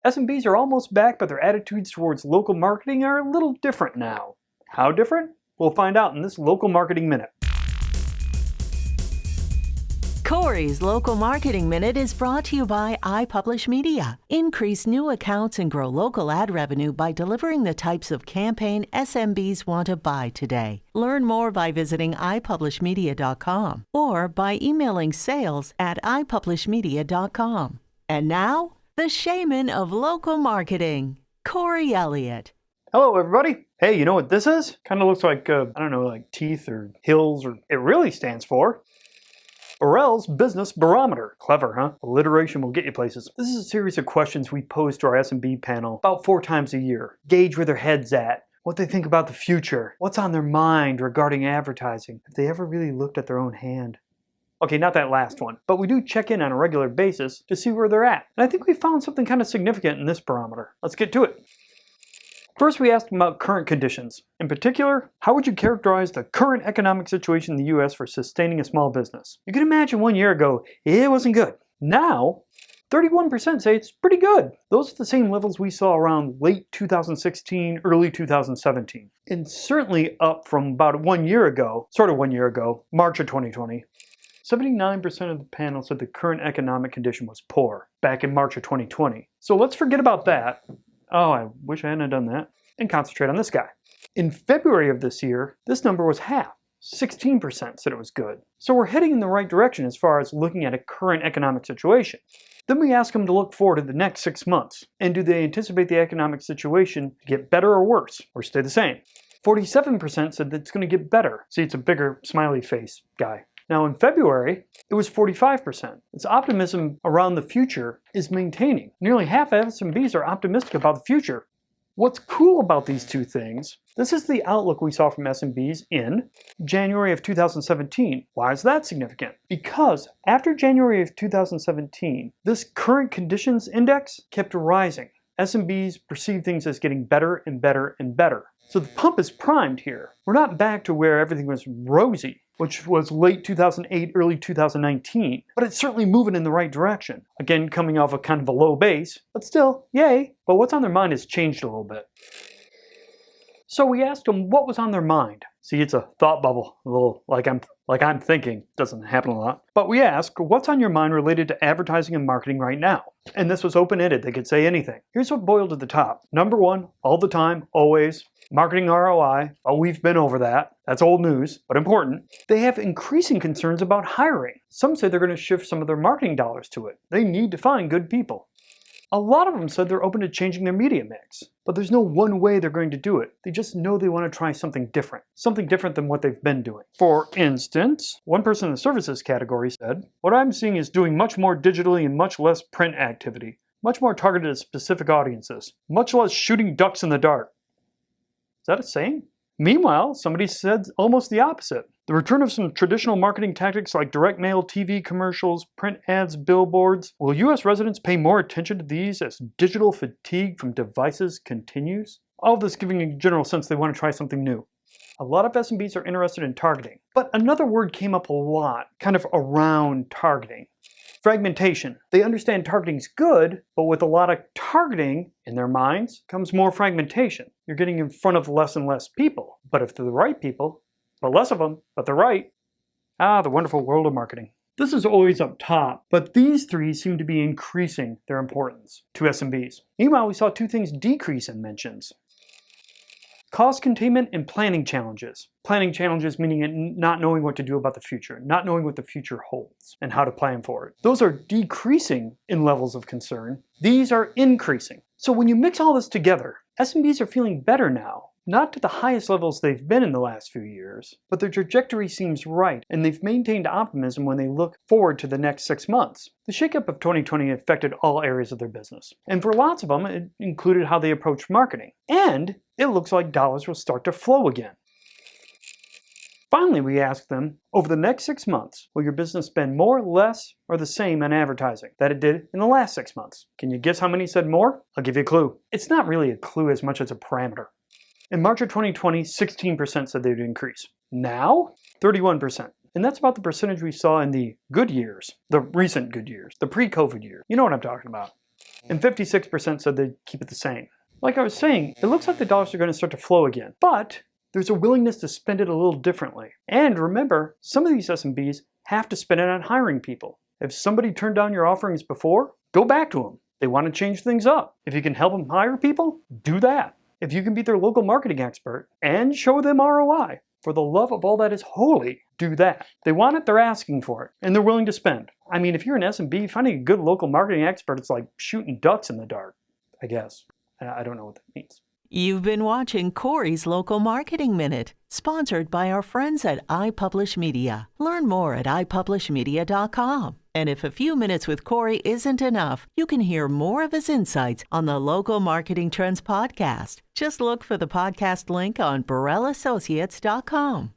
SMBs are almost back, but their attitudes towards local marketing are a little different now. How different? We'll find out in this Local Marketing Minute. Corey's Local Marketing Minute is brought to you by iPublish Media. Increase new accounts and grow local ad revenue by delivering the types of campaign SMBs want to buy today. Learn more by visiting iPublishMedia.com or by emailing sales@iPublishMedia.com. And now, the shaman of local marketing, Corey Elliott. Hello, everybody. Hey, you know what this is? Kind of looks like, like teeth or hills, or it really stands for Burrels Business Barometer. Clever, huh? Alliteration will get you places. This is a series of questions we pose to our SMB panel about 4 times a year. Gauge where their head's at, what they think about the future, what's on their mind regarding advertising, if they ever really looked at their own hand. Okay, not that last one, but we do check in on a regular basis to see where they're at. And I think we found something kind of significant in this barometer. Let's get to it. First, we asked them about current conditions. In particular, how would you characterize the current economic situation in the US for sustaining a small business? You can imagine 1 year ago, it wasn't good. Now, 31% say it's pretty good. Those are the same levels we saw around late 2016, early 2017. And certainly up from about 1 year ago, March of 2020. 79% of the panel said the current economic condition was poor back in March of 2020. So let's forget about that. Oh, I wish I hadn't done that. And concentrate on this guy. In February of this year, this number was half. 16% said it was good. So we're heading in the right direction as far as looking at a current economic situation. Then we ask them to look forward to the next 6 months. And do they anticipate the economic situation to get better or worse, or stay the same? 47% said that it's going to get better. See, it's a bigger smiley face guy. Now in February, it was 45%. This optimism around the future is maintaining. Nearly half of SMBs are optimistic about the future. What's cool about these two things, this is the outlook we saw from SMBs in January of 2017. Why is that significant? Because after January of 2017, this current conditions index kept rising. SMBs perceive things as getting better and better and better. So the pump is primed here. We're not back to where everything was rosy, which was late 2008, early 2019, but it's certainly moving in the right direction. Again, coming off a kind of a low base, but still, yay. But what's on their mind has changed a little bit. So we asked them what was on their mind. See, it's a thought bubble, a little like I'm thinking. Doesn't happen a lot. But we asked, what's on your mind related to advertising and marketing right now? And this was open-ended. They could say anything. Here's what boiled to the top. Number one, all the time, always, marketing ROI. Oh, we've been over that. That's old news, but important. They have increasing concerns about hiring. Some say they're going to shift some of their marketing dollars to it. They need to find good people. A lot of them said they're open to changing their media mix, but there's no one way they're going to do it. They just know they want to try something different than what they've been doing. For instance, one person in the services category said, what I'm seeing is doing much more digitally and much less print activity, much more targeted at specific audiences, much less shooting ducks in the dark. Is that a saying? Meanwhile, somebody said almost the opposite. The return of some traditional marketing tactics like direct mail, TV commercials, print ads, billboards. Will U.S. residents pay more attention to these as digital fatigue from devices continues? All of this giving a general sense they want to try something new. A lot of SMBs are interested in targeting. But another word came up a lot, kind of around targeting. Fragmentation. They understand targeting's good, but with a lot of targeting in their minds comes more fragmentation. You're getting in front of less and less people. But if they're the right people, but less of them, but they're right. The wonderful world of marketing. This is always up top, but these three seem to be increasing their importance to SMBs. Meanwhile, we saw 2 things decrease in mentions. Cost containment and planning challenges. Planning challenges meaning not knowing what to do about the future, not knowing what the future holds and how to plan for it. Those are decreasing in levels of concern. These are increasing. So when you mix all this together, SMBs are feeling better now. Not to the highest levels they've been in the last few years, but their trajectory seems right, and they've maintained optimism when they look forward to the next 6 months. The shakeup of 2020 affected all areas of their business, and for lots of them, it included how they approached marketing. And it looks like dollars will start to flow again. Finally, we asked them, over the next 6 months, will your business spend more, less, or the same on advertising that it did in the last 6 months? Can you guess how many said more? I'll give you a clue. It's not really a clue as much as a parameter. In March of 2020, 16% said they would increase. Now, 31%. And that's about the percentage we saw in the good years, the recent good years, the pre-COVID years. You know what I'm talking about. and 56% said they'd keep it the same. Like I was saying, it looks like the dollars are going to start to flow again, but there's a willingness to spend it a little differently. And remember, some of these SMBs have to spend it on hiring people. If somebody turned down your offerings before, go back to them. They want to change things up. If you can help them hire people, do that. If you can be their local marketing expert and show them ROI, for the love of all that is holy, do that. They want it, they're asking for it, and they're willing to spend. I mean, if you're an SMB, finding a good local marketing expert, it's like shooting ducks in the dark, I guess. I don't know what that means. You've been watching Corey's Local Marketing Minute, sponsored by our friends at iPublish Media. Learn more at iPublishMedia.com. And if a few minutes with Corey isn't enough, you can hear more of his insights on the Local Marketing Trends podcast. Just look for the podcast link on BurrellAssociates.com.